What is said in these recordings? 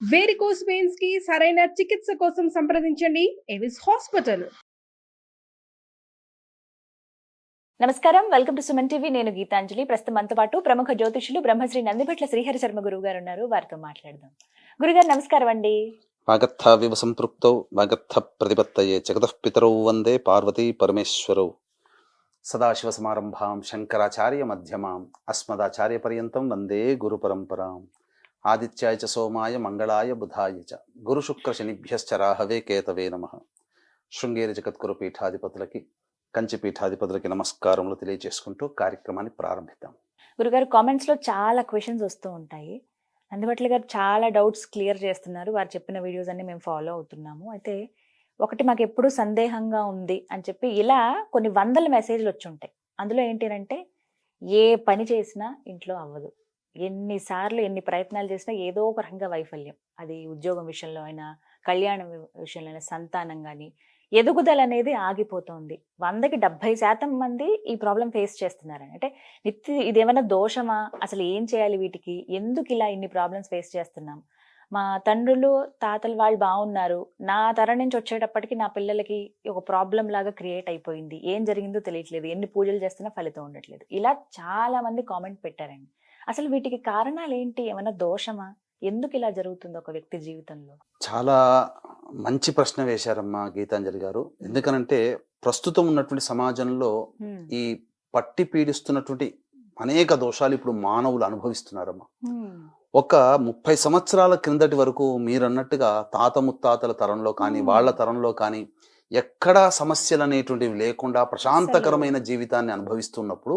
Varicose veins కి సరైన చికిత్స కోసం సంప్రదించండి ఎవిస్ హాస్పిటల్. నమస్కారం, వెల్కమ్ టు సుమన్ టీవీ. నేను గీతాంజలి. ప్రస్తుతం మనతో పాటు ప్రముఖ జ్యోతిషులు బ్రహ్మశ్రీ నందిభట్ల శ్రీహరి శర్మ గురువు గారు ఉన్నారు. వారితో మాట్లాడదాం. గురుగారు నమస్కారం అండి. వాగర్థావివ సంపృక్తౌ వాగర్థ ప్రతిపత్తయే జగతః పితరౌ వందే పార్వతీ పరమేశ్వరౌ. సదాశివ సమారంభాం శంకరాచార్య మధ్యమాం అస్మదాచార్య పర్యంతం వందే గురు పరంపరాం. ఆదిత్యాయ చ సోమాయ మంగళాయ బుధాయ చ గురు శుక్ర శనిభ్యశ్చ రాహవే కేతవే నమః. శృంగేరి జగద్గురు పీఠాధిపతులకి కంచి పీఠాధిపతులకి నమస్కారములు తెలియజేసుకుంటూ కార్యక్రమాన్ని ప్రారంభిద్దాం. గురుగారు, కామెంట్స్ లో చాలా క్వశ్చన్స్ వస్తూ ఉంటాయి. నందిభట్ల గారు చాలా డౌట్స్ క్లియర్ చేస్తున్నారు. వారు చెప్పిన వీడియోస్ అన్ని మేము ఫాలో అవుతున్నాము. అయితే ఒకటి మాకు ఎప్పుడు సందేహంగా ఉంది అని చెప్పి ఇలా కొన్ని వందల మెసేజ్లు వచ్చి ఉంటాయి. అందులో ఏంటి అంటే, ఏ పని చేసినా ఇంట్లో అవ్వదు, ఎన్నిసార్లు ఎన్ని ప్రయత్నాలు చేసినా ఏదో ఒక రకంగా వైఫల్యం. అది ఉద్యోగం విషయంలో అయినా, కళ్యాణం విషయంలో అయినా, సంతానం కానీ ఎదుగుదల అనేది ఆగిపోతుంది. 100కి 70% మంది ఈ ప్రాబ్లం ఫేస్ చేస్తున్నారని. అంటే ఇదేమైనా దోషమా, అసలు ఏం చేయాలి, వీటికి ఎందుకు ఇలా ఇన్ని ప్రాబ్లమ్స్ ఫేస్ చేస్తున్నాం? మా తండ్రులు తాతలు వాళ్ళు బాగున్నారు, నా తరం నుంచి వచ్చేటప్పటికి నా పిల్లలకి ఒక ప్రాబ్లం లాగా క్రియేట్ అయిపోయింది, ఏం జరిగిందో తెలియట్లేదు, ఎన్ని పూజలు చేస్తున్నా ఫలితం ఉండట్లేదు. ఇలా చాలా మంది కామెంట్ పెట్టారండి. అసలు వీటికి కారణాలు ఏంటి? ఏమైనా దోషమా? ఎందుకు ఇలా జరుగుతుంది ఒక వ్యక్తి జీవితంలో? చాలా మంచి ప్రశ్న వేశారమ్మా గీతాంజలి గారు. ఎందుకనంటే ప్రస్తుతం ఉన్నటువంటి సమాజంలో ఈ పట్టి పీడిస్తున్నటువంటి అనేక దోషాలు ఇప్పుడు మానవులు అనుభవిస్తున్నారమ్మా. ఒక 30 సంవత్సరాల క్రిందటి వరకు మీరన్నట్టుగా తాత ముత్తాతల తరంలో కానీ వాళ్ళ తరంలో కానీ ఎక్కడా సమస్యలు అనేటువంటివి లేకుండా ప్రశాంతకరమైన జీవితాన్ని అనుభవిస్తున్నప్పుడు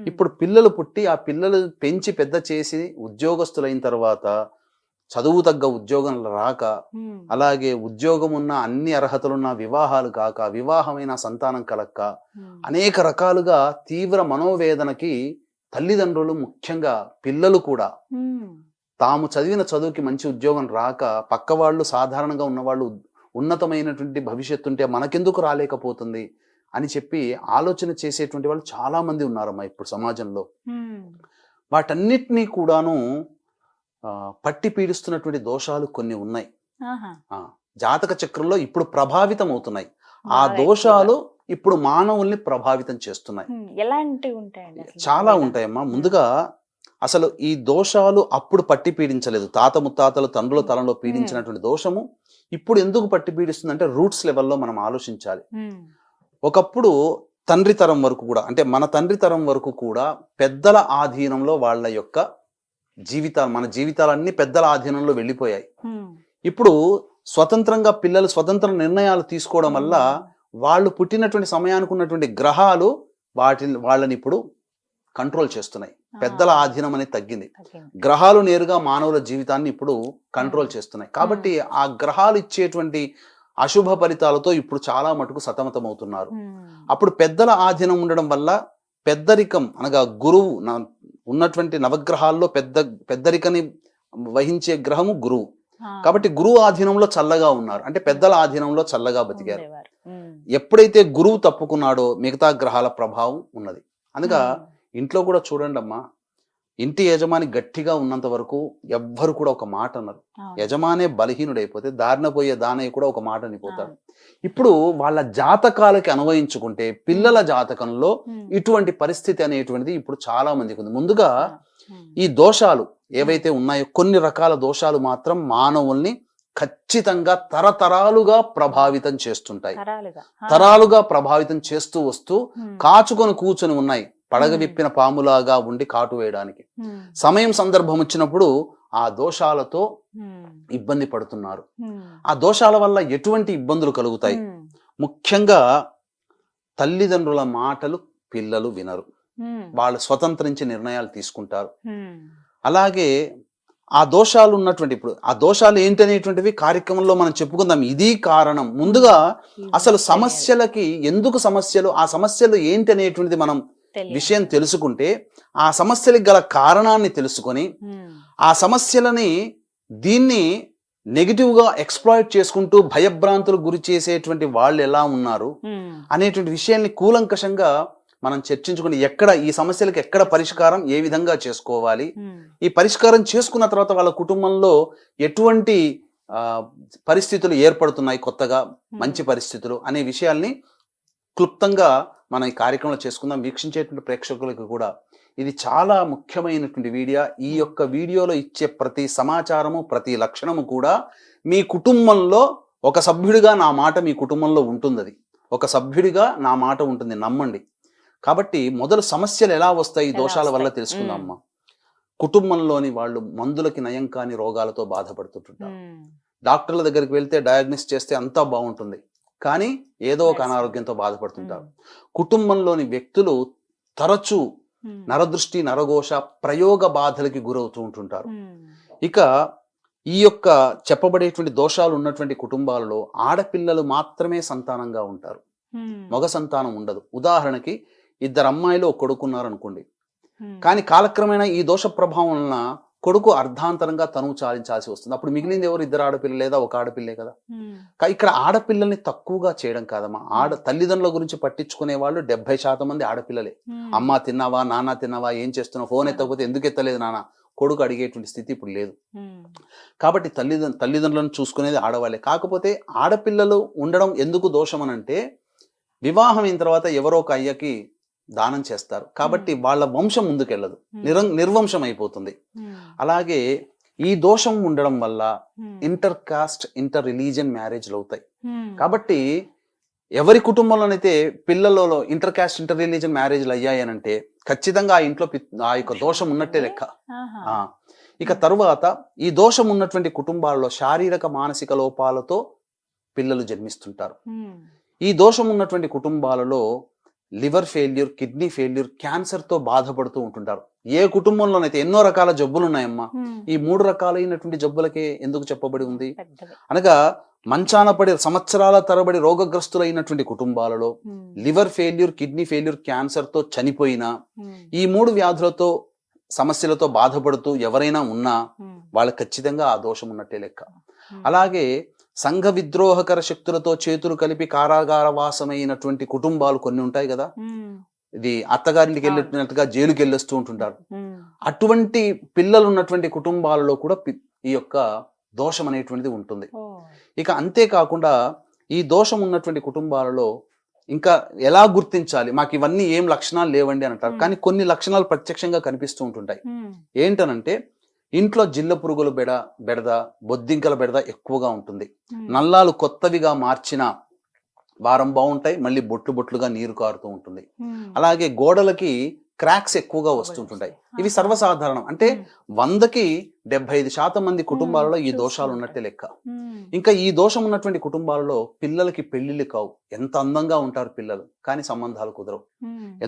ఇప్పుడు పిల్లలు పుట్టి ఆ పిల్లలు పెంచి పెద్ద చేసి ఉద్యోగస్తులైన తర్వాత చదువు తగ్గ ఉద్యోగం రాక, అలాగే ఉద్యోగం ఉన్న అన్ని అర్హతలున్న వివాహాలు కాక, వివాహమైన సంతానం కలక్క, అనేక రకాలుగా తీవ్ర మనోవేదనకి తల్లిదండ్రులు, ముఖ్యంగా పిల్లలు కూడా తాము చదివిన చదువుకి మంచి ఉద్యోగం రాక, పక్క వాళ్ళు సాధారణంగా ఉన్నవాళ్ళు ఉన్నతమైనటువంటి భవిష్యత్తు ఉంటే మనకెందుకు రాలేకపోతుంది అని చెప్పి ఆలోచన చేసేటువంటి వాళ్ళు చాలా మంది ఉన్నారమ్మా ఇప్పుడు సమాజంలో. వాటన్నిటినీ కూడాను పట్టి పీడిస్తున్నటువంటి దోషాలు కొన్ని ఉన్నాయి. జాతక చక్రంలో ఇప్పుడు ప్రభావితం అవుతున్నాయి. ఆ దోషాలు ఇప్పుడు మానవుల్ని ప్రభావితం చేస్తున్నాయి. ఎలాంటివి ఉంటాయండి? చాలా ఉంటాయమ్మా. ముందుగా అసలు ఈ దోషాలు అప్పుడు పట్టి పీడించలేదు. తాత ముత్తాతలు తండ్రుల తరంలో పీడించినటువంటి దోషము ఇప్పుడు ఎందుకు పట్టి పీడిస్తుంది అంటే రూట్స్ లెవెల్లో మనం ఆలోచించాలి. ఒకప్పుడు తండ్రి తరం వరకు కూడా, అంటే మన తండ్రి తరం వరకు కూడా పెద్దల ఆధీనంలో వాళ్ళ యొక్క జీవితాలు, మన జీవితాలన్నీ పెద్దల ఆధీనంలో వెళ్ళిపోయాయి. ఇప్పుడు స్వతంత్రంగా పిల్లలు స్వతంత్ర నిర్ణయాలు తీసుకోవడం వల్ల వాళ్ళు పుట్టినటువంటి సమయానికి ఉన్నటువంటి గ్రహాలు వాళ్ళని ఇప్పుడు కంట్రోల్ చేస్తున్నాయి. పెద్దల ఆధీనం అనేది తగ్గింది. గ్రహాలు నేరుగా మానవుల జీవితాన్ని ఇప్పుడు కంట్రోల్ చేస్తున్నాయి. కాబట్టి ఆ గ్రహాలు ఇచ్చేటువంటి అశుభ ఫలితాలతో ఇప్పుడు చాలా మటుకు సతమతం అవుతున్నారు. అప్పుడు పెద్దల ఆధీనం ఉండడం వల్ల పెద్దరికం అనగా గురువు ఉన్నటువంటి నవగ్రహాల్లో పెద్దరికని వహించే గ్రహము గురువు. కాబట్టి గురువు ఆధీనంలో చల్లగా ఉన్నారు, అంటే పెద్దల ఆధీనంలో చల్లగా బతికారు. ఎప్పుడైతే గురువు తప్పుకున్నాడో మిగతా గ్రహాల ప్రభావం ఉన్నది. అందుగా ఇంట్లో కూడా చూడండి అమ్మా, ఇంటి యజమాని గట్టిగా ఉన్నంత వరకు ఎవ్వరు కూడా ఒక మాట అన్నారు. యజమానే బలహీనుడైపోతే దారిన పోయే దానయ్య కూడా ఒక మాట అనిపోతాడు. ఇప్పుడు వాళ్ళ జాతకాలకి అన్వయించుకుంటే పిల్లల జాతకంలో ఇటువంటి పరిస్థితి అనేటువంటిది ఇప్పుడు చాలా మందికి ఉంది. ముందుగా ఈ దోషాలు ఏవైతే ఉన్నాయో కొన్ని రకాల దోషాలు మాత్రం మానవుల్ని ఖచ్చితంగా తరతరాలుగా ప్రభావితం చేస్తుంటాయి. తరాలుగా ప్రభావితం చేస్తూ వస్తూ కాచుకొని కూర్చొని ఉన్నాయి, పడగ విప్పిన పాములాగా ఉండి కాటు వేయడానికి. సమయం సందర్భం వచ్చినప్పుడు ఆ దోషాలతో ఇబ్బంది పడుతున్నారు. ఆ దోషాల వల్ల ఎటువంటి ఇబ్బందులు కలుగుతాయి? ముఖ్యంగా తల్లిదండ్రుల మాటలు పిల్లలు వినరు, వాళ్ళు స్వతంత్రించి నిర్ణయాలు తీసుకుంటారు. అలాగే ఆ దోషాలు ఉన్నటువంటి, ఇప్పుడు ఆ దోషాలు ఏంటనేటువంటివి కార్యక్రమంలో మనం చెప్పుకుందాం. ఇది కారణం. ముందుగా అసలు సమస్యలకి ఎందుకు సమస్యలు, ఆ సమస్యలు ఏంటి అనేటువంటిది మనం విషయం తెలుసుకుంటే, ఆ సమస్యలకు గల కారణాన్ని తెలుసుకొని ఆ సమస్యలని దీన్ని నెగిటివ్ గా ఎక్స్ప్లాయిట్ చేసుకుంటూ భయభ్రాంతులకు గురి చేసేటువంటి వాళ్ళు ఎలా ఉన్నారు అనేటువంటి విషయాన్ని కూలంకషంగా మనం చర్చించుకుని ఎక్కడ ఈ సమస్యలకు ఎక్కడ పరిష్కారం ఏ విధంగా చేసుకోవాలి, ఈ పరిష్కారం చేసుకున్న తర్వాత వాళ్ళ కుటుంబంలో ఎటువంటి పరిస్థితులు ఏర్పడుతున్నాయి, కొత్తగా మంచి పరిస్థితులు అనే విషయాల్ని క్లుప్తంగా మనం ఈ కార్యక్రమంలో చేసుకుందాం. వీక్షించేటువంటి ప్రేక్షకులకు కూడా ఇది చాలా ముఖ్యమైనటువంటి వీడియో. ఈ యొక్క వీడియోలో ఇచ్చే ప్రతి సమాచారము, ప్రతి లక్షణము కూడా మీ కుటుంబంలో ఒక సభ్యుడిగా నా మాట మీ కుటుంబంలో ఉంటుంది. అది ఒక సభ్యుడిగా నా మాట ఉంటుంది, నమ్మండి. కాబట్టి మొదలు సమస్యలు ఎలా వస్తాయి ఈ దోషాల వల్ల తెలుసుకుందాం అమ్మా. కుటుంబంలోని వాళ్ళు మందులకి నయం కాని రోగాలతో బాధపడుతుంటారు. డాక్టర్ల దగ్గరికి వెళ్తే డయాగ్నోస్ చేస్తే అంతా బాగుంటుంది, కానీ ఏదో ఒక అనారోగ్యంతో బాధపడుతుంటారు. కుటుంబంలోని వ్యక్తులు తరచూ నరదృష్టి, నరఘోష, ప్రయోగ బాధలకి గురవుతూ ఉంటుంటారు. ఇక ఈ యొక్క చెప్పబడేటువంటి దోషాలు ఉన్నటువంటి కుటుంబాలలో ఆడపిల్లలు మాత్రమే సంతానంగా ఉంటారు, మగ సంతానం ఉండదు. ఉదాహరణకి 2 అమ్మాయిలు ఒక కొడుకున్నారు అనుకోండి, కానీ కాలక్రమేణా ఈ దోష ప్రభావం వలన కొడుకు అర్ధాంతరంగా తనువు చాలించాల్సి వస్తుంది. అప్పుడు మిగిలింది ఎవరు? 2 ఆడపిల్లలు లేదా ఒక ఆడపిల్లే కదా. ఇక్కడ ఆడపిల్లల్ని తక్కువగా చేయడం కాదమ్మా. తల్లిదండ్రుల గురించి పట్టించుకునే వాళ్ళు 70% మంది ఆడపిల్లలే. అమ్మ తిన్నావా, నాన్న తిన్నావా, ఏం చేస్తున్నావు, ఫోన్ ఎత్తకపోతే ఎందుకు ఎత్తలేదు నాన్న, కొడుకు అడిగేటువంటి స్థితి ఇప్పుడు లేదు. కాబట్టి తల్లిదండ్రులను చూసుకునేది ఆడవాళ్ళే. కాకపోతే ఆడపిల్లలు ఉండడం ఎందుకు దోషం అని అంటే, వివాహం అయిన తర్వాత ఎవరో ఒక అయ్యకి దానం చేస్తారు కాబట్టి వాళ్ళ వంశం ముందుకెళ్ళదు, నిర్వంశం అయిపోతుంది. అలాగే ఈ దోషం ఉండడం వల్ల ఇంటర్ కాస్ట్, ఇంటర్ రిలీజియన్ మ్యారేజ్లు అవుతాయి. కాబట్టి ఎవరి కుటుంబంలోనైతే పిల్లలలో ఇంటర్ కాస్ట్, ఇంటర్ రిలీజియన్ మ్యారేజ్లు అయ్యాయి అని అంటే ఖచ్చితంగా ఆ ఇంట్లో ఆ యొక్క దోషం ఉన్నట్టే లెక్క. ఇక తరువాత ఈ దోషం ఉన్నటువంటి కుటుంబాల్లో శారీరక, మానసిక లోపాలతో పిల్లలు జన్మిస్తుంటారు. ఈ దోషం ఉన్నటువంటి కుటుంబాలలో లివర్ ఫెయిల్యూర్, కిడ్నీ ఫెయిల్యూర్, క్యాన్సర్తో బాధపడుతూ ఉంటుంటారు. ఏ కుటుంబంలోనైతే ఎన్నో రకాల జబ్బులు ఉన్నాయమ్మా, ఈ 3 రకాలైనటువంటి జబ్బులకే ఎందుకు చెప్పబడి ఉంది అనగా, మంచాన పడి సంవత్సరాల తరబడి రోగగ్రస్తులైనటువంటి కుటుంబాలలో లివర్ ఫెయిల్యూర్, కిడ్నీ ఫెయిల్యూర్, క్యాన్సర్తో చనిపోయిన ఈ 3 వ్యాధులతో సమస్యలతో బాధపడుతూ ఎవరైనా ఉన్నా వాళ్ళకి ఖచ్చితంగా ఆ దోషం ఉన్నట్టే లెక్క. అలాగే సంఘ విద్రోహకర శక్తులతో చేతులు కలిపి కారాగార వాసమైనటువంటి కుటుంబాలు కొన్ని ఉంటాయి కదా, ఇది అత్తగారింటికి వెళ్ళినట్టుగా జైలుకి వెళ్ళొస్తూ ఉంటుంటారు. అటువంటి పిల్లలు ఉన్నటువంటి కుటుంబాలలో కూడా ఈ యొక్క దోషం అనేటువంటిది ఉంటుంది. ఇక అంతేకాకుండా ఈ దోషం ఉన్నటువంటి కుటుంబాలలో ఇంకా ఎలా గుర్తించాలి, మాకు ఇవన్నీ ఏం లక్షణాలు లేవండి అని అంటారు, కానీ కొన్ని లక్షణాలు ప్రత్యక్షంగా కనిపిస్తూ ఉంటుంటాయి. ఏంటనంటే, ఇంట్లో జిల్ల పురుగుల బెడద, బొద్దింకల బెడద ఎక్కువగా ఉంటుంది. నల్లాలు కొత్తవిగా మార్చిన వారం బాగుంటాయి, మళ్ళీ బొట్లుగా నీరు కారుతూ ఉంటుంది. అలాగే గోడలకి క్రాక్స్ ఎక్కువగా వస్తుంటుంటాయి. ఇవి సర్వసాధారణం. అంటే 100కి 75% మంది కుటుంబాలలో ఈ దోషాలు ఉన్నట్టే లెక్క. ఇంకా ఈ దోషం ఉన్నటువంటి కుటుంబాలలో పిల్లలకి పెళ్లిళ్ళు కావు. ఎంత అందంగా ఉంటారు పిల్లలు, కానీ సంబంధాలు కుదరవు.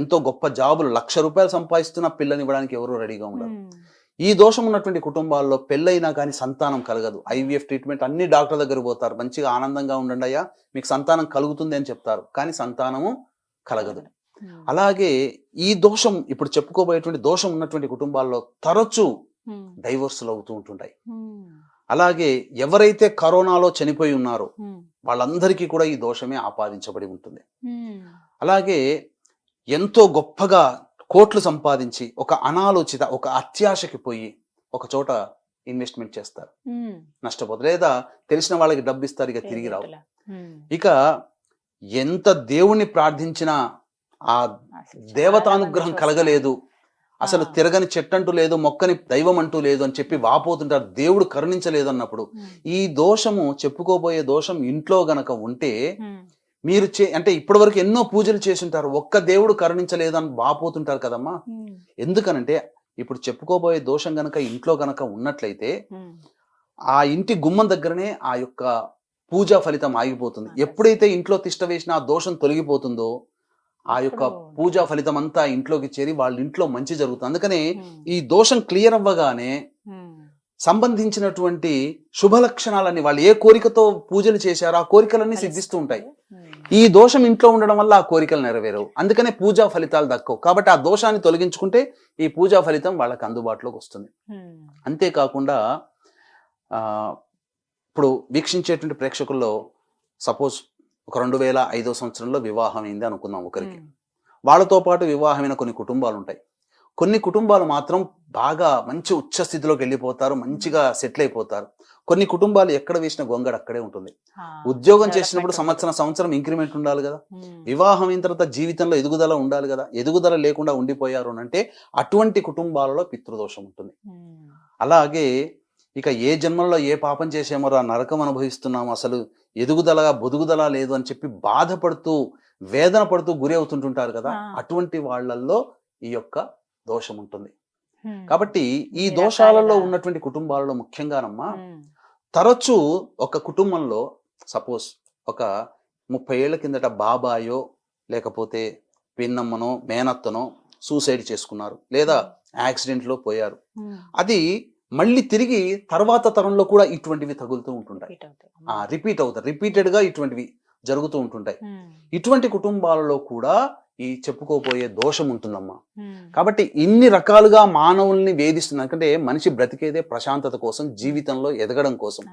ఎంతో గొప్ప జాబులు, ₹1,00,000 సంపాదిస్తున్న పిల్లని ఇవ్వడానికి ఎవరు రెడీగా ఉండరు. ఈ దోషం ఉన్నటువంటి కుటుంబాల్లో పెళ్ళైనా కానీ సంతానం కలగదు. IVF ట్రీట్మెంట్ అన్ని డాక్టర్ దగ్గర పోతారు, మంచిగా ఆనందంగా ఉండండి అయ్యా మీకు సంతానం కలుగుతుంది అని చెప్తారు, కానీ సంతానము కలగదు. అలాగే ఈ దోషం, ఇప్పుడు చెప్పుకోబోయేటువంటి దోషం ఉన్నటువంటి కుటుంబాల్లో తరచూ డైవోర్సులు అవుతూ ఉంటుంటాయి. అలాగే ఎవరైతే కరోనాలో చనిపోయి ఉన్నారో వాళ్ళందరికీ కూడా ఈ దోషమే ఆపాదించబడి ఉంటుంది. అలాగే ఎంతో గొప్పగా కోట్లు సంపాదించి ఒక అనాలోచిత, ఒక అత్యాశకి పోయి ఒక చోట ఇన్వెస్ట్మెంట్ చేస్తారు, నష్టపోతారు. లేదా తెలిసిన వాళ్ళకి డబ్బు ఇస్తారు, ఇక తిరిగి రావు. ఇక ఎంత దేవుణ్ణి ప్రార్థించినా ఆ దేవతానుగ్రహం కలగలేదు, అసలు తిరగని చెట్టంటూ లేదు, మొక్కని దైవం అంటూ లేదు అని చెప్పి వాపోతుంటారు, దేవుడు కరుణించలేదు అన్నప్పుడు. ఈ దోషము, చెప్పుకోబోయే దోషం ఇంట్లో గనక ఉంటే మీరు అంటే ఇప్పటి వరకు ఎన్నో పూజలు చేసింటారు, ఒక్క దేవుడు కరుణించలేదు అని వాపోతుంటారు కదమ్మా. ఎందుకనంటే ఇప్పుడు చెప్పుకోబోయే దోషం గనక ఇంట్లో గనక ఉన్నట్లయితే ఆ ఇంటి గుమ్మం దగ్గరనే ఆ యొక్క పూజా ఫలితం ఆగిపోతుంది. ఎప్పుడైతే ఇంట్లో తిష్ట వేసిన ఆ దోషం తొలగిపోతుందో ఆ యొక్క పూజా ఫలితం అంతా ఇంట్లోకి చేరి వాళ్ళ ఇంట్లో మంచి జరుగుతుంది. అందుకనే ఈ దోషం క్లియర్ అవ్వగానే సంబంధించినటువంటి శుభ లక్షణాలన్నీ, వాళ్ళు ఏ కోరికతో పూజలు చేశారో ఆ కోరికలన్నీ సిద్ధిస్తూ ఉంటాయి. ఈ దోషం ఇంట్లో ఉండడం వల్ల ఆ కోరికలు నెరవేరవు, అందుకనే పూజా ఫలితాలు దక్కవు. కాబట్టి ఆ దోషాన్ని తొలగించుకుంటే ఈ పూజా ఫలితం వాళ్ళకి అందుబాటులోకి వస్తుంది. అంతేకాకుండా ఇప్పుడు వీక్షించేటువంటి ప్రేక్షకుల్లో సపోజ్ ఒక 2005 సంవత్సరంలో వివాహం అయింది అనుకుందాం ఒకరికి. వాళ్ళతో పాటు వివాహమైన కొన్ని కుటుంబాలు ఉంటాయి. కొన్ని కుటుంబాలు మాత్రం బాగా మంచి ఉచ్చ స్థితిలోకి వెళ్ళిపోతారు, మంచిగా సెటిల్ అయిపోతారు. కొన్ని కుటుంబాలు ఎక్కడ వేసిన గొంగడ అక్కడే ఉంటుంది. ఉద్యోగం చేసినప్పుడు సంవత్సరం ఇంక్రిమెంట్ ఉండాలి కదా, వివాహం అయిన తర్వాత జీవితంలో ఎదుగుదల ఉండాలి కదా, ఎదుగుదల లేకుండా ఉండిపోయారు అని అంటే అటువంటి కుటుంబాలలో పితృదోషం ఉంటుంది. అలాగే ఇక ఏ జన్మల్లో ఏ పాపం చేసామో ఆ నరకం అనుభవిస్తున్నాము, అసలు ఎదుగుదల బొదుగుదల లేదు అని చెప్పి బాధపడుతూ వేదన పడుతూ గురి అవుతుంటుంటారు కదా, అటువంటి వాళ్ళల్లో ఈ యొక్క దోషం ఉంటుంది. కాబట్టి ఈ దోషాలలో ఉన్నటువంటి కుటుంబాలలో ముఖ్యంగానమ్మా తరచూ ఒక కుటుంబంలో సపోజ్ ఒక 30 ఏళ్ల కిందట బాబాయో లేకపోతే పిన్నమ్మనో మేనత్తనో సూసైడ్ చేసుకున్నారు, లేదా యాక్సిడెంట్లో పోయారు. అది మళ్ళీ తిరిగి తర్వాత తరంలో కూడా ఇటువంటివి తగులుతూ ఉంటుంటాయి, రిపీట్ అవుతాయి, రిపీటెడ్గా ఇటువంటివి జరుగుతూ ఉంటుంటాయి. ఇటువంటి కుటుంబాలలో కూడా ఈ చెప్పుకోపోయే దోషం ఉంటుందమ్మా. కాబట్టి ఇన్ని రకాలుగా మానవుల్ని వేధిస్తుంది. ఎందుకంటే మనిషి బ్రతికేదే ప్రశాంతత కోసం, జీవితంలో ఎదగడం కోసం.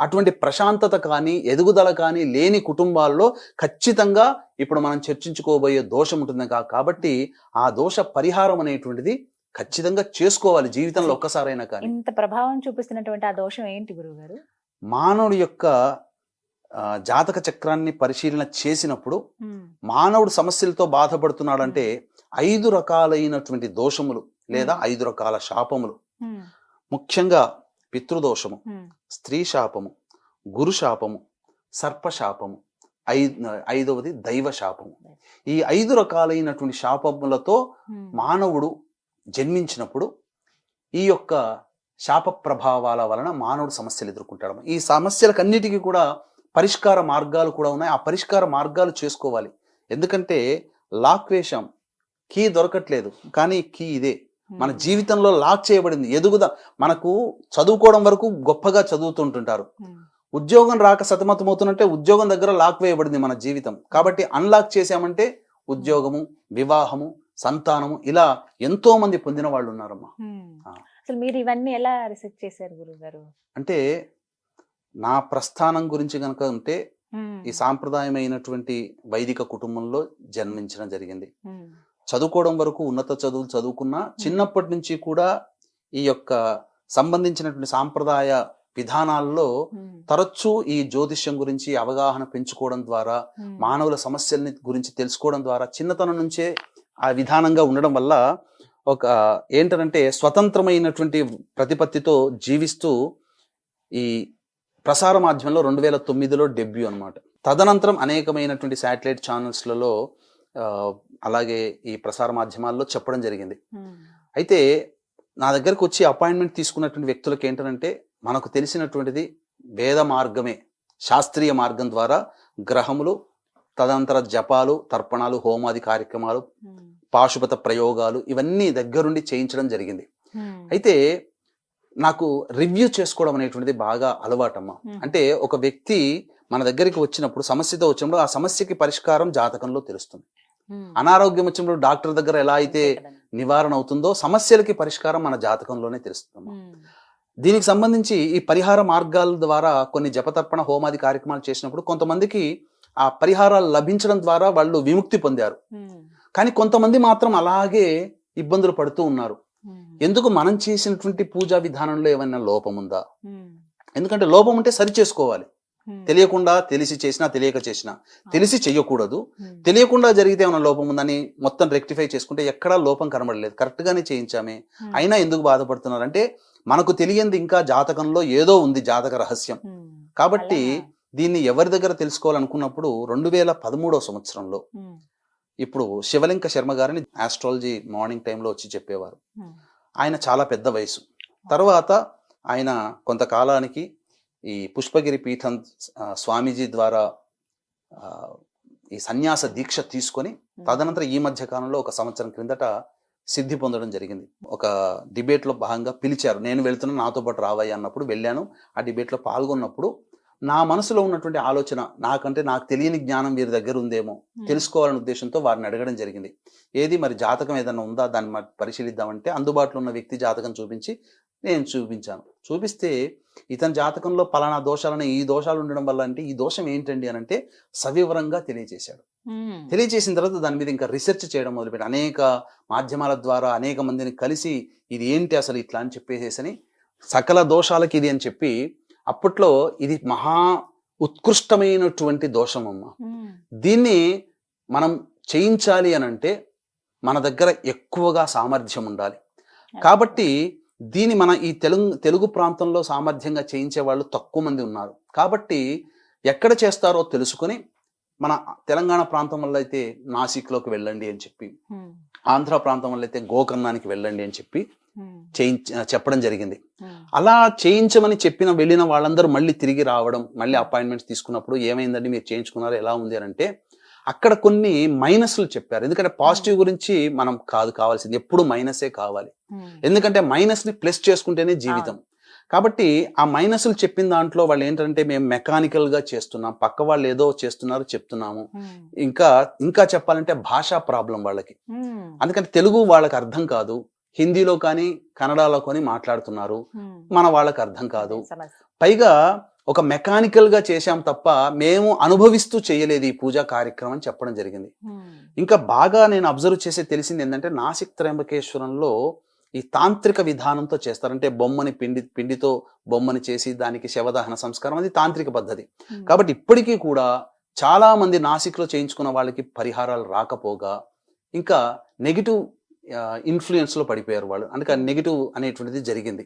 అటువంటి ప్రశాంతత కానీ ఎదుగుదల కానీ లేని కుటుంబాల్లో ఖచ్చితంగా ఇప్పుడు మనం చర్చించుకోబోయే దోషం ఉంటుంది. కాబట్టి ఆ దోష పరిహారం అనేటువంటిది ఖచ్చితంగా చేసుకోవాలి జీవితంలో ఒక్కసారైనా. కానీ ఇంత ప్రభావం చూపిస్తున్నటువంటి ఆ దోషం ఏంటి గురువుగారు? మానవుడి యొక్క జాతక చక్రాన్ని పరిశీలన చేసినప్పుడు మానవుడు సమస్యలతో బాధపడుతున్నాడంటే 5 రకాలైనటువంటి దోషములు లేదా 5 రకాల శాపములు. ముఖ్యంగా పితృదోషము, స్త్రీ శాపము, గురు శాపము, సర్పశాపము, 5వది దైవ శాపము. ఈ 5 రకాలైనటువంటి శాపములతో మానవుడు జన్మించినప్పుడు ఈ యొక్క శాప ప్రభావాల వలన మానవుడు సమస్యలు ఎదుర్కొంటాడు. ఈ సమస్యలకన్నిటికీ కూడా పరిష్కార మార్గాలు కూడా ఉన్నాయి. ఆ పరిష్కార మార్గాలు చేసుకోవాలి. ఎందుకంటే లాక్ వేషం, కీ దొరకట్లేదు, కానీ కీ ఇదే. మన జీవితంలో లాక్ చేయబడింది. మనకు చదువుకోవడం వరకు గొప్పగా చదువుతుంటుంటారు, ఉద్యోగం రాక సతమతమవుతున్నట్టే ఉద్యోగం దగ్గర లాక్ వేయబడింది మన జీవితం. కాబట్టి అన్లాక్ చేసామంటే ఉద్యోగము, వివాహము, సంతానము, ఇలా ఎంతో మంది పొందిన వాళ్ళు ఉన్నారమ్మా. అసలు మీరు ఇవన్నీ ఎలా రీసెర్చ్ చేశారు గురుగారు? అంటే నా ప్రస్థానం గురించి కనుక ఉంటే ఈ సాంప్రదాయమైనటువంటి వైదిక కుటుంబంలో జన్మించడం జరిగింది. చదువుకోవడం వరకు ఉన్నత చదువులు చదువుకున్నా చిన్నప్పటి నుంచి కూడా ఈ యొక్క సంబంధించినటువంటి సాంప్రదాయ విధానాల్లో తరచూ ఈ జ్యోతిష్యం గురించి అవగాహన పెంచుకోవడం ద్వారా, మానవుల సమస్యల్ని గురించి తెలుసుకోవడం ద్వారా చిన్నతనం నుంచే ఆ విధానంగా ఉండడం వల్ల ఒక ఏంటంటే స్వతంత్రమైనటువంటి ప్రతిపత్తితో జీవిస్తూ ఈ ప్రసార మాధ్యమంలో 2009లో డెబ్యూ అనమాట. తదనంతరం అనేకమైనటువంటి శాటిలైట్ ఛానల్స్లలో అలాగే ఈ ప్రసార మాధ్యమాల్లో చెప్పడం జరిగింది. అయితే నా దగ్గరకు వచ్చి అపాయింట్మెంట్ తీసుకున్నటువంటి వ్యక్తులకు ఏంటంటే మనకు తెలిసినటువంటిది వేద మార్గమే, శాస్త్రీయ మార్గం ద్వారా గ్రహములు, తదనంతర జపాలు, తర్పణాలు, హోమాది కార్యక్రమాలు, పాశుపత ప్రయోగాలు ఇవన్నీ దగ్గరుండి చేయించడం జరిగింది. అయితే నాకు రివ్యూ చేసుకోవడం అనేటువంటిది బాగా అలవాటమ్మా. అంటే ఒక వ్యక్తి మన దగ్గరికి వచ్చినప్పుడు సమస్యతో వచ్చినప్పుడు ఆ సమస్యకి పరిష్కారం జాతకంలో తెలుస్తుంది. అనారోగ్యం వచ్చినప్పుడు డాక్టర్ దగ్గర ఎలా అయితే నివారణ అవుతుందో సమస్యలకి పరిష్కారం మన జాతకంలోనే తెలుస్తుందమ్మా. దీనికి సంబంధించి ఈ పరిహార మార్గాల ద్వారా కొన్ని జపతర్పణ హోమాది కార్యక్రమాలు చేసినప్పుడు కొంతమందికి ఆ పరిహారాలు లభించడం ద్వారా వాళ్ళు విముక్తి పొందారు. కానీ కొంతమంది మాత్రం అలాగే ఇబ్బందులు పడుతూ ఉన్నారు. ఎందుకు? మనం చేసినటువంటి పూజా విధానంలో ఏమైనా లోపం ఉందా? ఎందుకంటే లోపం ఉంటే సరి చేసుకోవాలి. తెలియకుండా తెలిసి చేసినా తెలియక చేసినా, తెలిసి చెయ్యకూడదు. తెలియకుండా జరిగితే ఏమైనా లోపం ఉందని మొత్తం రెక్టిఫై చేసుకుంటే ఎక్కడా లోపం కనబడలేదు, కరెక్ట్ గానే చేయించామే, అయినా ఎందుకు బాధపడుతున్నారు అంటే మనకు తెలియంది ఇంకా జాతకంలో ఏదో ఉంది, జాతక రహస్యం. కాబట్టి దీన్ని ఎవరి దగ్గర తెలుసుకోవాలనుకున్నప్పుడు 2013వ సంవత్సరంలో ఇప్పుడు శివలింక శర్మ గారిని ఆస్ట్రాలజీ మార్నింగ్ టైంలో వచ్చి చెప్పేవారు. ఆయన చాలా పెద్ద వయసు. తర్వాత ఆయన కొంతకాలానికి ఈ పుష్పగిరి పీఠం స్వామీజీ ద్వారా ఈ సన్యాస దీక్ష తీసుకొని తదనంతరం ఈ మధ్య కాలంలో 1 సంవత్సరం క్రిందట సిద్ధి పొందడం జరిగింది. ఒక డిబేట్లో భాగంగా పిలిచారు, నేను వెళ్తున్నా నాతో పాటు రావయ్య అన్నప్పుడు వెళ్ళాను. ఆ డిబేట్లో పాల్గొన్నప్పుడు నా మనసులో ఉన్నటువంటి ఆలోచన, నాకు తెలియని జ్ఞానం వీరి దగ్గర ఉందేమో తెలుసుకోవాలనే ఉద్దేశంతో వారిని అడగడం జరిగింది. ఏది మరి జాతకం ఏదైనా ఉందా, దాన్ని పరిశీలిద్దామంటే అందుబాటులో ఉన్న వ్యక్తి జాతకం చూపించి నేను చూపించాను. చూపిస్తే ఇతని జాతకంలో పలానా దోషాలని, ఈ దోషాలు ఉండడం వల్ల అంటే ఈ దోషం ఏంటండి అని అంటే సవివరంగా తెలియజేశాడు. తెలియజేసిన తర్వాత దాని మీద ఇంకా రీసెర్చ్ చేయడం మొదలుపెట్టి అనేక మాధ్యమాల ద్వారా అనేక మందిని కలిసి ఇది ఏంటి అసలు ఇట్లా అని చెప్పేసేసని సకల దోషాలకి ఇది అని చెప్పి అప్పట్లో ఇది మహా ఉత్కృష్టమైనటువంటి దోషం అమ్మ. దీన్ని మనం చేయించాలి అని అంటే మన దగ్గర ఎక్కువగా సామర్థ్యం ఉండాలి. కాబట్టి దీన్ని మన ఈ తెలుగు ప్రాంతంలో సామర్థ్యంగా చేయించే వాళ్ళు తక్కువ మంది ఉన్నారు. కాబట్టి ఎక్కడ చేస్తారో తెలుసుకొని మన తెలంగాణ ప్రాంతం వల్ల అయితే నాసిక్లోకి వెళ్ళండి అని చెప్పి, ఆంధ్ర ప్రాంతం వల్ల అయితే గోకర్ణానికి వెళ్ళండి అని చెప్పి చెప్పడం జరిగింది. అలా చేయించమని వెళ్ళిన వాళ్ళందరూ మళ్ళీ తిరిగి రావడం, మళ్ళీ అపాయింట్మెంట్స్ తీసుకున్నప్పుడు ఏమైందండి మీరు చేయించుకున్నారు ఎలా ఉంది అని అంటే అక్కడ కొన్ని మైనస్లు చెప్పారు. ఎందుకంటే పాజిటివ్ గురించి మనం కావాల్సింది ఎప్పుడు మైనసే కావాలి. ఎందుకంటే మైనస్ ని ప్లస్ చేసుకుంటేనే జీవితం. కాబట్టి ఆ మైనస్లు చెప్పిన దాంట్లో వాళ్ళు మేము మెకానికల్ గా చేస్తున్నాం, పక్క వాళ్ళు ఏదో చేస్తున్నారు చెప్తున్నాము. ఇంకా చెప్పాలంటే భాషా ప్రాబ్లం వాళ్ళకి. అందుకని తెలుగు వాళ్ళకి అర్థం కాదు, హిందీలో కానీ కన్నడలో కానీ మాట్లాడుతున్నారు, మన వాళ్ళకి అర్థం కాదు. పైగా ఒక మెకానికల్ గా చేశాం తప్ప మేము అనుభవిస్తూ చేయలేదు ఈ పూజా కార్యక్రమం అని చెప్పడం జరిగింది. ఇంకా బాగా నేను అబ్జర్వ్ చేసి తెలిసింది ఏంటంటే నాసిక్ త్రయంబకేశ్వరంలో ఈ తాంత్రిక విధానంతో చేస్తారు. అంటే బొమ్మని పిండితో బొమ్మని చేసి దానికి శవదహన సంస్కారం, అది తాంత్రిక పద్ధతి. కాబట్టి ఇప్పటికీ కూడా చాలా మంది నాసిక్లో చేయించుకున్న వాళ్ళకి పరిహారాలు రాకపోగా ఇంకా నెగిటివ్ ఇన్ఫ్లుయెన్స్ లో పడిపోయారు వాళ్ళు. అందుకని నెగిటివ్ అనేటువంటిది జరిగింది.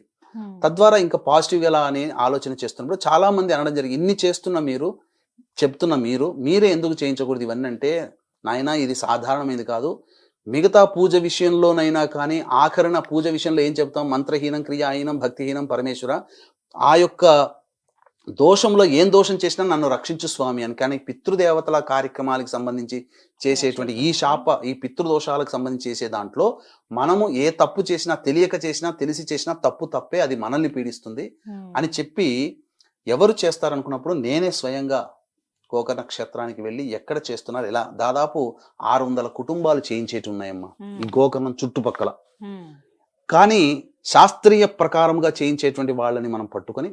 తద్వారా ఇంకా పాజిటివ్ ఎలా అని ఆలోచన చేస్తున్నప్పుడు చాలా మంది అనడం జరిగింది, ఇన్ని చెప్తున్న మీరే ఎందుకు చేయించకూడదు ఇవన్నీ అంటే, నాయనా ఇది సాధారణమైనది కాదు. మిగతా పూజ విషయంలోనైనా కానీ ఆఖరణ పూజ విషయంలో ఏం చెప్తాం, మంత్రహీనం క్రియాహీనం భక్తిహీనం పరమేశ్వర, ఆ యొక్క దోషంలో ఏం దోషం చేసినా నన్ను రక్షించు స్వామి అని. కానీ పితృదేవతల కార్యక్రమాలకు సంబంధించి చేసేటువంటి ఈ పితృదోషాలకు సంబంధించి చేసే దాంట్లో మనము ఏ తప్పు చేసినా, తెలియక చేసినా, తెలిసి చేసినా తప్పే, అది మనల్ని పీడిస్తుంది అని చెప్పి ఎవరు చేస్తారనుకున్నప్పుడు నేనే స్వయంగా గోకర్ణ క్షేత్రానికి వెళ్ళి ఎక్కడ చేస్తున్నారు ఇలా దాదాపు 600 కుటుంబాలు చేయించేటి ఉన్నాయమ్మా ఈ గోకర్ణం చుట్టుపక్కల. కానీ శాస్త్రీయ ప్రకారంగా చేయించేటువంటి వాళ్ళని మనం పట్టుకొని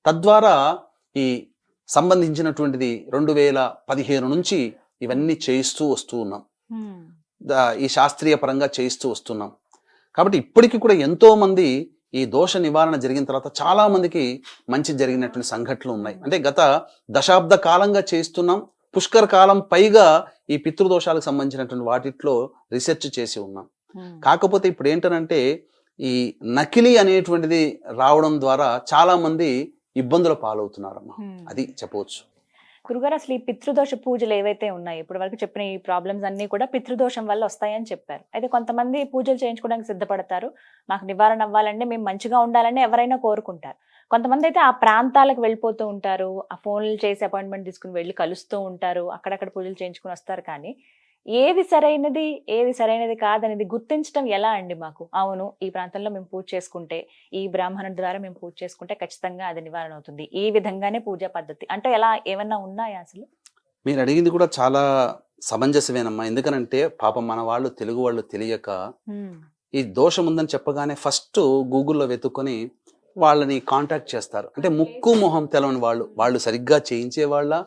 తద్వారా ఈ సంబంధించినటువంటిది 2015 నుంచి ఇవన్నీ చేయిస్తూ వస్తూ ఉన్నాం. ఈ శాస్త్రీయ పరంగా చేయిస్తూ వస్తున్నాం. కాబట్టి ఇప్పటికీ కూడా ఎంతో మంది ఈ దోష నివారణ జరిగిన తర్వాత చాలా మందికి మంచి జరిగినటువంటి సంఘటనలు ఉన్నాయి. అంటే గత దశాబ్ద కాలంగా చేస్తున్నాం, పుష్కర కాలం పైగా ఈ పితృదోషాలకు సంబంధించినటువంటి వాటిలో రీసెర్చ్ చేసి ఉన్నాం. కాకపోతే ఇప్పుడు ఏంటంటే ఈ నకిలీ అనేటువంటిది రావడం ద్వారా చాలా మంది ఇబ్బందుల పాలవుతున్నారమ్మా, అది చెప్పవచ్చు. గురుగారు, అసలు ఈ పితృదోష పూజలు ఏవైతే ఉన్నాయో ఇప్పుడు వరకు చెప్పిన ఈ ప్రాబ్లమ్స్ అన్ని కూడా పితృదోషం వల్ల వస్తాయని చెప్పారు. అయితే కొంతమంది పూజలు చేయించుకోవడానికి సిద్ధపడతారు, మాకు నివారణ అవ్వాలంటే మేము మంచిగా ఉండాలని ఎవరైనా కోరుకుంటారు. కొంతమంది అయితే ఆ ప్రాంతాలకు వెళ్ళిపోతూ ఉంటారు, ఆ ఫోన్లు చేసి అపాయింట్మెంట్ తీసుకుని వెళ్ళి కలుస్తూ ఉంటారు, అక్కడక్కడ పూజలు చేయించుకుని వస్తారు. కానీ ఏది సరైనది కాదనేది గుర్తించడం ఎలా అండి మాకు? అవును, ఈ ప్రాంతంలో మేము పూజ చేసుకుంటే, ఈ బ్రాహ్మణుడి ద్వారా మేము పూజ చేసుకుంటే ఖచ్చితంగా అది నివారణ అవుతుంది, ఈ విధంగానే పూజా పద్ధతి అంటే ఎలా ఏమన్నా ఉన్నాయా అసలు? మీరు అడిగింది కూడా చాలా సమంజసమేనమ్మా. ఎందుకనంటే పాపం మన వాళ్ళు తెలుగు వాళ్ళు తెలియక ఈ దోషం ఉందని చెప్పగానే ఫస్ట్ గూగుల్లో వెతుక్కొని వాళ్ళని కాంటాక్ట్ చేస్తారు. అంటే ముక్కు మొహం తెలవని వాళ్ళు సరిగ్గా చేయించే వాళ్ళ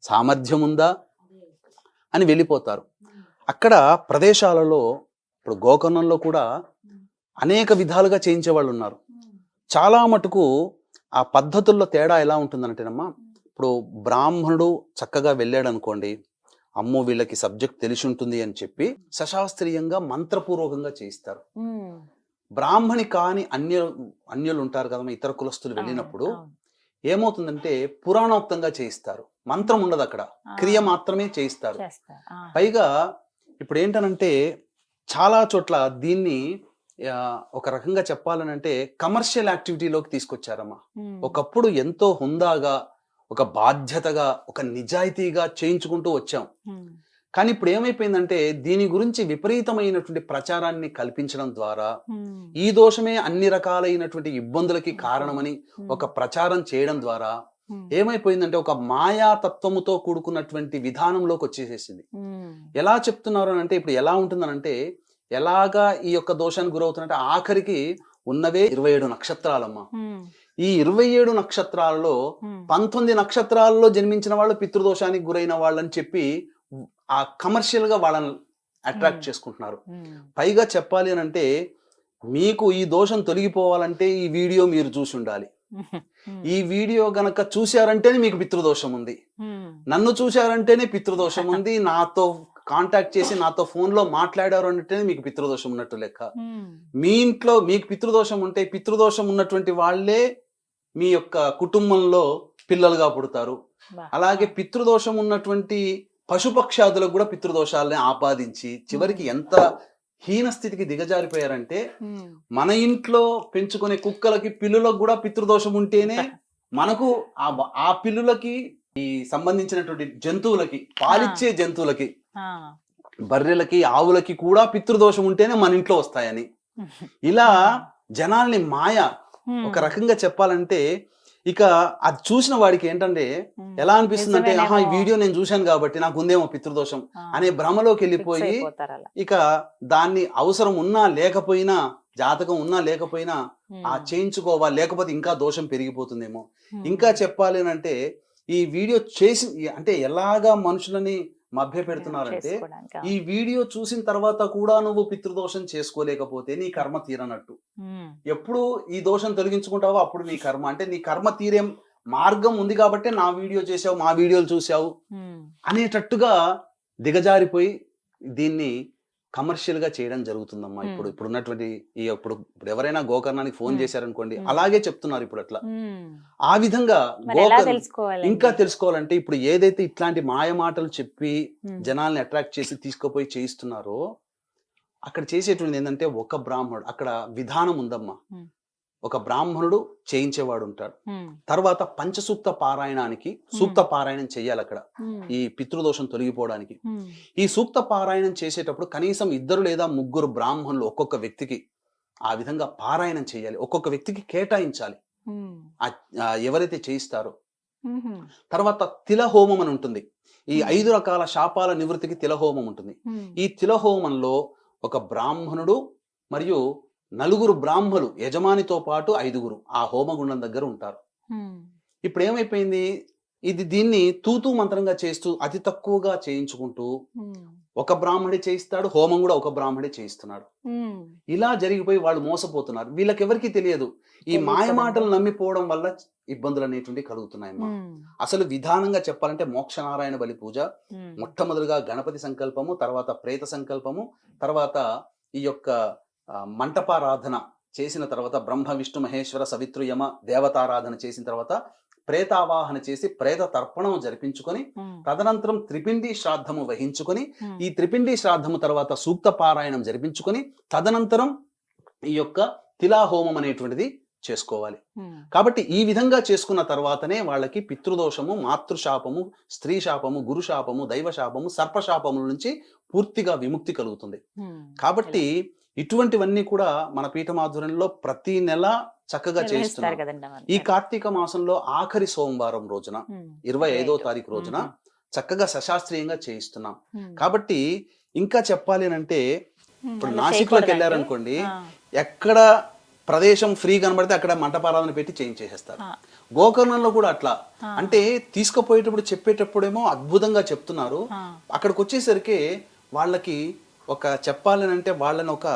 సామర్థ్యం ఉందా అని వెళ్ళిపోతారు. అక్కడ ప్రదేశాలలో ఇప్పుడు గోకర్ణంలో కూడా అనేక విధాలుగా చేయించే వాళ్ళు ఉన్నారు. చాలా మటుకు ఆ పద్ధతుల్లో తేడా ఎలా ఉంటుందంటేనమ్మా, ఇప్పుడు బ్రాహ్మణుడు చక్కగా వెళ్ళాడు అనుకోండి, అమ్మో వీళ్ళకి సబ్జెక్ట్ తెలిసి ఉంటుంది అని చెప్పి సశాస్త్రీయంగా మంత్రపూర్వకంగా చేయిస్తారు. బ్రాహ్మణి కాని అన్యులు ఉంటారు కదమ్మా, ఇతర కులస్తులు వెళ్ళినప్పుడు ఏమవుతుందంటే పురాణోక్తంగా చేయిస్తారు, మంత్రం ఉండదు అక్కడ, క్రియ మాత్రమే చేయిస్తారు. పైగా ఇప్పుడు ఏంటనంటే చాలా చోట్ల దీన్ని ఒక రకంగా చెప్పాలనంటే కమర్షియల్ యాక్టివిటీలోకి తీసుకొచ్చారమ్మా. ఒకప్పుడు ఎంతో హుందాగా, ఒక బాధ్యతగా, ఒక నిజాయితీగా చేయించుకుంటూ వచ్చాం. కానీ ఇప్పుడు ఏమైపోయిందంటే దీని గురించి విపరీతమైనటువంటి ప్రచారాన్ని కల్పించడం ద్వారా ఈ దోషమే అన్ని రకాలైనటువంటి ఇబ్బందులకి కారణమని ఒక ప్రచారం చేయడం ద్వారా ఏమైపోయిందంటే ఒక మాయాతత్వముతో కూడుకున్నటువంటి విధానంలోకి వచ్చేసేసింది. ఎలా చెప్తున్నారు అంటే ఇప్పుడు ఎలా ఉంటుందనంటే, ఎలాగా ఈ యొక్క దోషానికి గురవుతున్నట్టే ఆఖరికి ఉన్నవే 27 నక్షత్రాలమ్మా. ఈ 27 నక్షత్రాలలో 19 నక్షత్రాలలో జన్మించిన వాళ్ళు పితృదోషానికి గురైన వాళ్ళని చెప్పి ఆ కమర్షియల్ గా వాళ్ళని అట్రాక్ట్ చేసుకుంటున్నారు. పైగా చెప్పాలి అని అంటే మీకు ఈ దోషం తొలగిపోవాలంటే ఈ వీడియో మీరు చూసి ఉండాలి. ఈ వీడియో గనక చూశారంటేనే మీకు పితృదోషం ఉంది, నన్ను చూశారంటేనే పితృదోషం ఉంది, నాతో కాంటాక్ట్ చేసి నాతో ఫోన్ లో మాట్లాడారు అంటేనే మీకు పితృదోషం ఉన్నట్టు లెక్క. మీ ఇంట్లో మీకు పితృదోషం ఉంటే పితృదోషం ఉన్నటువంటి వాళ్ళే మీ యొక్క కుటుంబంలో పిల్లలుగా పుడతారు. అలాగే పితృదోషం ఉన్నటువంటి పశుపక్షాదులకు కూడా పితృదోషాలని ఆపాదించి చివరికి ఎంత హీన స్థితికి దిగజారిపోయారంటే మన ఇంట్లో పెంచుకునే కుక్కలకి పిల్లులకు కూడా పితృదోషం ఉంటేనే మనకు ఆ పిల్లులకి ఈ సంబంధించినటువంటి జంతువులకి పాలిచ్చే జంతువులకి బర్రెలకి ఆవులకి కూడా పితృదోషం ఉంటేనే మన ఇంట్లో వస్తాయని ఇలా జనాల్ని మాయ ఒక రకంగా చెప్పాలంటే ఇక అది చూసిన వాడికి ఏంటంటే ఎలా అనిపిస్తుంది అంటే ఆహా ఈ వీడియో నేను చూశాను కాబట్టి నాకు ఉందేమో పితృదోషం అనే భ్రమలోకి వెళ్ళిపోయి ఇక దాన్ని అవసరం ఉన్నా లేకపోయినా జాతకం ఉన్నా లేకపోయినా ఆ చేయించుకోవాలి, లేకపోతే ఇంకా దోషం పెరిగిపోతుందేమో. ఇంకా చెప్పాలి అంటే ఈ వీడియో చేసి అంటే ఎలాగా మనుషులని మభ్య పెడుతున్నారంటే ఈ వీడియో చూసిన తర్వాత కూడా నువ్వు పితృదోషం చేసుకోలేకపోతే నీ కర్మ తీరనట్టు. ఎప్పుడు ఈ దోషం తొలగించుకుంటావో అప్పుడు నీ కర్మ అంటే నీ కర్మ తీరే మార్గం ఉంది కాబట్టి నా వీడియో చేసావు, మా వీడియోలు చూసావు అనేటట్టుగా దిగజారిపోయి దీన్ని కమర్షియల్ గా చేయడం జరుగుతుందమ్మా. ఇప్పుడు ఉన్నటువంటి ఇప్పుడు ఎవరైనా గోకర్ణానికి ఫోన్ చేశారనుకోండి అలాగే చెప్తున్నారు ఇప్పుడు అట్లా. ఆ విధంగా ఇంకా తెలుసుకోవాలంటే ఇప్పుడు ఏదైతే ఇట్లాంటి మాయ మాటలు చెప్పి జనాల్ని అట్రాక్ట్ చేసి తీసుకుపోయి చేయిస్తున్నారో అక్కడ చేసేటువంటి ఏంటంటే ఒక బ్రాహ్మణుడు అక్కడ విధానం ఉందమ్మా. ఒక బ్రాహ్మణుడు చేయించేవాడు ఉంటాడు. తర్వాత పంచసూక్త పారాయణానికి సూక్త పారాయణం చెయ్యాలి అక్కడ ఈ పితృదోషం తొలగిపోవడానికి. ఈ సూక్త పారాయణం చేసేటప్పుడు కనీసం 2 లేదా 3 బ్రాహ్మణులు ఒక్కొక్క వ్యక్తికి ఆ విధంగా పారాయణం చేయాలి, ఒక్కొక్క వ్యక్తికి కేటాయించాలి ఎవరైతే చేయిస్తారో. తర్వాత తిలహోమం అని ఉంటుంది. ఈ 5 రకాల శాపాల నివృత్తికి తిలహోమం ఉంటుంది. ఈ తిలహోమంలో ఒక బ్రాహ్మణుడు మరియు 4 బ్రాహ్మలు యజమానితో పాటు 5 ఆ హోమగుండం దగ్గర ఉంటారు. ఇప్పుడు ఏమైపోయింది, దీన్ని తూతూ మంత్రంగా చేస్తూ అతి తక్కువగా చేయించుకుంటూ ఒక బ్రాహ్మణి చేయిస్తాడు, హోమం కూడా ఒక బ్రాహ్మణి చేయిస్తున్నాడు. ఇలా జరిగిపోయి వాళ్ళు మోసపోతున్నారు. వీళ్ళకి ఎవరికి తెలియదు. ఈ మాయ మాటలు నమ్మిపోవడం వల్ల ఇబ్బందులు అనేటువంటి కలుగుతున్నాయమ్మా. అసలు విధానంగా చెప్పాలంటే మోక్షనారాయణ బలి పూజ, మొట్టమొదటిగా గణపతి సంకల్పము, తర్వాత ప్రేత సంకల్పము, తర్వాత ఈ యొక్క మంటపారాధన చేసిన తర్వాత బ్రహ్మ విష్ణు మహేశ్వర సవితృ యమ దేవతారాధన చేసిన తర్వాత ప్రేతావాహన చేసి ప్రేత తర్పణము జరిపించుకొని తదనంతరం త్రిపిండి శ్రాద్ధము వహించుకొని ఈ త్రిపిండి శ్రాద్ధము తర్వాత సూక్త పారాయణం జరిపించుకొని తదనంతరం ఈ యొక్క తిలాహోమం అనేటువంటిది చేసుకోవాలి. కాబట్టి ఈ విధంగా చేసుకున్న తర్వాతనే వాళ్ళకి పితృదోషము, మాతృశాపము, స్త్రీ శాపము, గురు శాపము, దైవ శాపము, సర్పశాపముల నుంచి పూర్తిగా విముక్తి కలుగుతుంది. కాబట్టి ఇటువంటివన్నీ కూడా మన పీఠమాధుర్యంలో ప్రతి నెల చక్కగా చేస్తున్నారు. ఈ కార్తీక మాసంలో ఆఖరి సోమవారం రోజున 25వ తారీఖు రోజున చక్కగా సశాస్త్రీయంగా చేయిస్తున్నాం. కాబట్టి ఇంకా చెప్పాలి అంటే ఇప్పుడు నాసిక్లోకి వెళ్ళారనుకోండి, ఎక్కడ ప్రదేశం ఫ్రీ కనబడితే అక్కడ మంటపారాధన పెట్టి చేయించేసేస్తారు. గోకర్ణంలో కూడా అట్లా. అంటే తీసుకుపోయేటప్పుడు చెప్పేటప్పుడేమో అద్భుతంగా చెప్తున్నారు, అక్కడికి వచ్చేసరికి వాళ్ళకి ఒక చెప్పాలని అంటే వాళ్ళని ఒక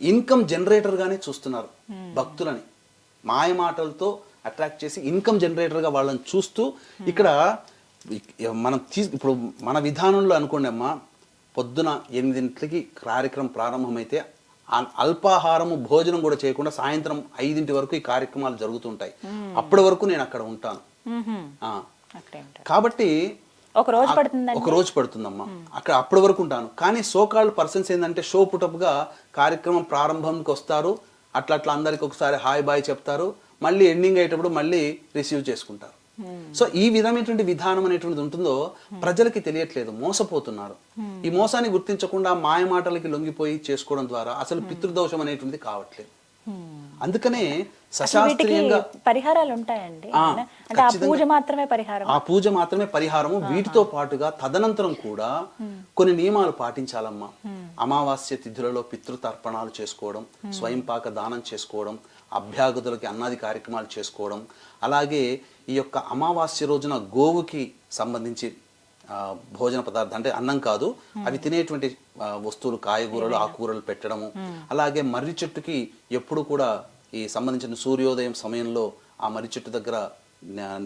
ఇన్కమ్ జనరేటర్ గానే చూస్తున్నారు. భక్తులని మాయ మాటలతో అట్రాక్ట్ చేసి ఇన్కమ్ జనరేటర్ గా వాళ్ళని చూస్తూ ఇక్కడ మనం ఇప్పుడు మన విధానంలో అనుకోండి అమ్మా, పొద్దున 8 కార్యక్రమం ప్రారంభమైతే అల్పాహారము భోజనం కూడా చేయకుండా సాయంత్రం 5 వరకు ఈ కార్యక్రమాలు జరుగుతుంటాయి. అప్పటి వరకు నేను అక్కడ ఉంటాను. కాబట్టి ఒక రోజు పడుతుందమ్మా అక్కడ, అప్పటి వరకు ఉంటాను. కానీ సోకాల్డ్ పర్సన్స్ ఏంటంటే షో పుటప్గా కార్యక్రమం ప్రారంభంకి వస్తారు, అట్లా అందరికి ఒకసారి హాయ్ బాయ్ చెప్తారు, మళ్ళీ ఎండింగ్ అయ్యేటప్పుడు మళ్ళీ రిసీవ్ చేసుకుంటారు. సో ఈ విధమైనటువంటి విధానం అనేటువంటిది ఉంటుందో ప్రజలకి తెలియట్లేదు, మోసపోతున్నారు. ఈ మోసాన్ని గుర్తించకుండా మాయ మాటలకి లొంగిపోయి చేసుకోవడం ద్వారా అసలు పితృదోషం అనేటువంటిది కావట్లేదు. అందుకనే అసలు వీటికి సశాస్త్రీయంగా పరిహారాలు ఉంటాయండి ఆ, ఏమైనా? అంటే ఆ ఖచ్చితంగా. పూజ మాత్రమే పరిహారం. ఆ పూజ మాత్రమే పరిహారము. వీటితో పాటుగా తదనంతరం కూడా కొన్ని నియమాలు పాటించాలమ్మా. అమావాస్య తిథులలో పితృతర్పణాలు చేసుకోవడం, స్వయంపాక దానం చేసుకోవడం, అభ్యాగతులకి అన్నాది కార్యక్రమాలు చేసుకోవడం, అలాగే ఈ యొక్క అమావాస్య రోజున గోవుకి సంబంధించి భోజన పదార్థం అంటే అన్నం కాదు, అవి తినేటువంటి వస్తువులు, కాయగూరలు, ఆకుకూరలు పెట్టడము. అలాగే మర్రి చెట్టుకి ఎప్పుడు కూడా ఈ సంబంధించిన సూర్యోదయం సమయంలో ఆ మర్రి చెట్టు దగ్గర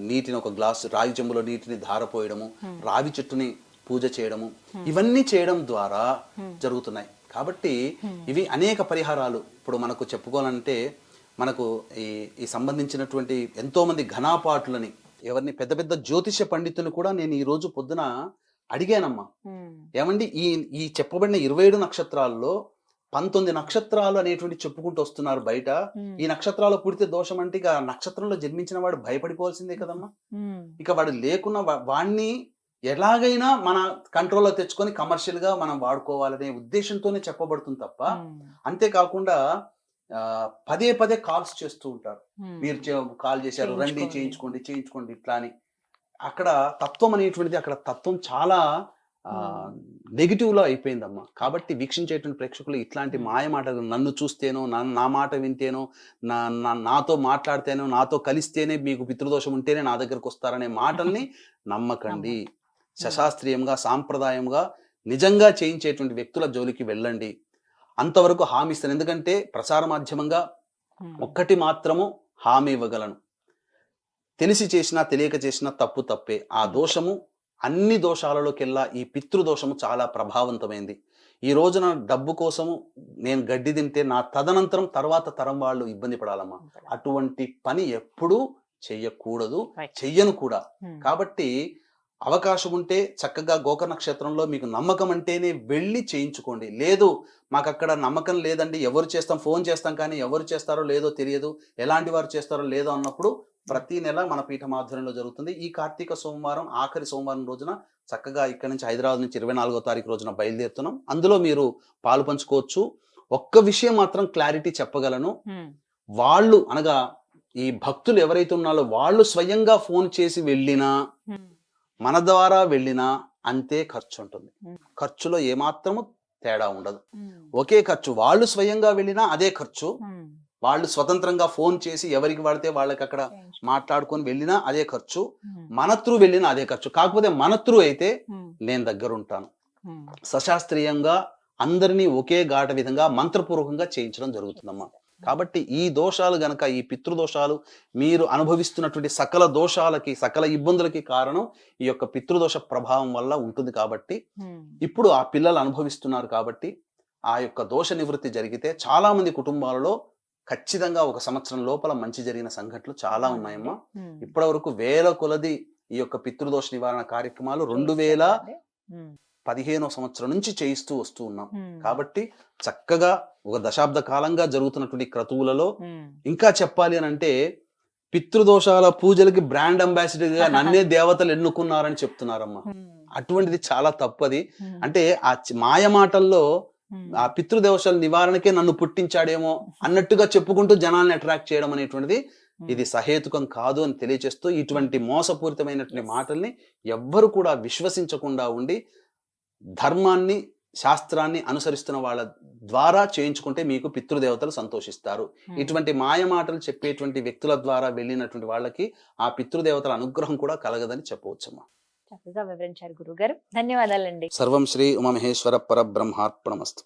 నీటిని, ఒక గ్లాసు రాగి చెంబులో నీటిని ధారపోయడము, రావి చెట్టుని పూజ చేయడము, ఇవన్నీ చేయడం ద్వారా జరుగుతున్నాయి. కాబట్టి ఇవి అనేక పరిహారాలు. ఇప్పుడు మనకు చెప్పుకోవాలంటే మనకు ఈ సంబంధించినటువంటి ఎంతో మంది ఘనాపాటులని, ఎవరిని పెద్ద పెద్ద జ్యోతిష పండితులు కూడా నేను ఈ రోజు పొద్దున అడిగానమ్మా, ఏమండి ఈ చెప్పబడిన 27 నక్షత్రాల్లో 19 నక్షత్రాలు అనేటువంటి చెప్పుకుంటూ వస్తున్నారు బయట. ఈ నక్షత్రాలు పుడితే దోషం అంటే ఇక నక్షత్రంలో జన్మించిన వాడు భయపడిపోవాల్సిందే కదమ్మా. ఇక వాడు లేకున్నా వాడిని ఎలాగైనా మన కంట్రోల్లో తెచ్చుకొని కమర్షియల్ గా మనం వాడుకోవాలనే ఉద్దేశంతోనే చెప్పబడుతుంది తప్ప, అంతేకాకుండా పదే పదే కాల్స్ చేస్తూ ఉంటారు. మీరు కాల్ చేశారు, రండి చేయించుకోండి ఇట్లా అని. అక్కడ తత్వం అనేటువంటిది, అక్కడ తత్వం చాలా నెగిటివ్ లో అయిపోయిందమ్మా. కాబట్టి వీక్షించేటువంటి ప్రేక్షకులు ఇట్లాంటి మాయ మాటలు, నన్ను చూస్తేనో, నా మాట వింటేనో, నాతో మాట్లాడితేనో, నాతో కలిస్తేనే మీకు పితృదోషం ఉంటేనే నా దగ్గరకు వస్తారనే మాటల్ని నమ్మకండి. సశాస్త్రీయంగా, సాంప్రదాయంగా నిజంగా చేయించేటువంటి వ్యక్తుల జోలికి వెళ్ళండి. అంతవరకు హామీ ఇస్తాను. ఎందుకంటే ప్రసార మాధ్యమంగా ఒక్కటి మాత్రము హామీ ఇవ్వగలను, తెలిసి చేసినా తెలియక చేసినా తప్పు తప్పే. ఆ దోషము అన్ని దోషాలలోకెల్లా ఈ పితృదోషము చాలా ప్రభావవంతమైంది. ఈ రోజున డబ్బు కోసము నేను గడ్డి తింటే నా తదనంతరం తర్వాత తరం వాళ్ళు ఇబ్బంది పడాలమ్మా. అటువంటి పని ఎప్పుడూ చెయ్యకూడదు, చెయ్యను కూడా. కాబట్టి అవకాశం ఉంటే చక్కగా గోకర్ణ క్షేత్రంలో మీకు నమ్మకం అంటేనే వెళ్ళి చేయించుకోండి. లేదు మాకు అక్కడ నమ్మకం లేదండి, ఎవరు చేస్తాం, ఫోన్ చేస్తాం కానీ ఎవరు చేస్తారో లేదో తెలియదు, ఎలాంటి వారు చేస్తారో లేదో అన్నప్పుడు ప్రతి నెల మన పీఠం ఆధ్వర్యంలో జరుగుతుంది. ఈ కార్తీక సోమవారం ఆఖరి సోమవారం రోజున చక్కగా ఇక్కడ నుంచి హైదరాబాద్ నుంచి 24వ తారీఖు రోజున బయలుదేరుతున్నాం. అందులో మీరు పాలు పంచుకోవచ్చు. ఒక్క విషయం మాత్రం క్లారిటీ చెప్పగలను, వాళ్ళు అనగా ఈ భక్తులు ఎవరైతే ఉన్నారో వాళ్ళు స్వయంగా ఫోన్ చేసి వెళ్ళినా, మన ద్వారా వెళ్ళినా అంతే ఖర్చు ఉంటుంది. ఖర్చులో ఏమాత్రము తేడా ఉండదు, ఒకే ఖర్చు. వాళ్ళు స్వయంగా వెళ్ళినా అదే ఖర్చు, వాళ్ళు స్వతంత్రంగా ఫోన్ చేసి ఎవరికి వాడితే వాళ్ళకి అక్కడ మాట్లాడుకొని వెళ్ళినా అదే ఖర్చు, మన త్రూ వెళ్ళినా అదే ఖర్చు. కాకపోతే మన త్రూ అయితే నేను దగ్గర ఉంటాను. సశాస్త్రీయంగా అందరినీ ఒకే ఘాట విధంగా మంత్రపూర్వకంగా చేయించడం జరుగుతుందమ్మా. కాబట్టి ఈ దోషాలు గనక, ఈ పితృదోషాలు మీరు అనుభవిస్తున్నటువంటి సకల దోషాలకి, సకల ఇబ్బందులకి కారణం ఈ యొక్క పితృదోష ప్రభావం వల్ల ఉంటుంది. కాబట్టి ఇప్పుడు ఆ పిల్లలు అనుభవిస్తున్నారు. కాబట్టి ఆ యొక్క దోష నివృత్తి జరిగితే చాలా మంది కుటుంబాలలో ఖచ్చితంగా 1 సంవత్సరం లోపల మంచి జరిగిన సంఘటనలు చాలా ఉన్నాయమ్మా. ఇప్పటి వరకు వేల కొలది ఈ యొక్క పితృదోష నివారణ కార్యక్రమాలు 2015వ సంవత్సరం నుంచి చేయిస్తూ వస్తూ ఉన్నాం. కాబట్టి చక్కగా 1 దశాబ్ద కాలంగా జరుగుతున్నటువంటి క్రతువులలో ఇంకా చెప్పాలి అని అంటే, పితృదోషాల పూజలకి బ్రాండ్ అంబాసిడర్ గా నన్నే దేవతలు ఎన్నుకున్నారని చెప్తున్నారమ్మా. అటువంటిది చాలా తప్పది. అంటే ఆ మాయ మాటల్లో ఆ పితృదోషాల నివారణకే నన్ను పుట్టించాడేమో అన్నట్టుగా చెప్పుకుంటూ జనాల్ని అట్రాక్ట్ చేయడం అనేటువంటిది ఇది సహేతుకం కాదు అని తెలియజేస్తూ, ఇటువంటి మోసపూరితమైనటువంటి మాటల్ని ఎవ్వరు కూడా విశ్వసించకుండా ఉండి ధర్మాన్ని, శాస్త్రాన్ని అనుసరిస్తున్న వాళ్ళ ద్వారా చేయించుకుంటే మీకు పితృదేవతలు సంతోషిస్తారు. ఇటువంటి మాయ మాటలు చెప్పేటువంటి వ్యక్తుల ద్వారా వెళ్ళినటువంటి వాళ్ళకి ఆ పితృదేవతల అనుగ్రహం కూడా కలగదని చెప్పవచ్చమ్మా. చక్కగా వివరించారు గురుగారు, ధన్యవాదాలండి. సర్వం శ్రీ ఉమామహేశ్వర పరబ్రహ్మార్పణమస్తు.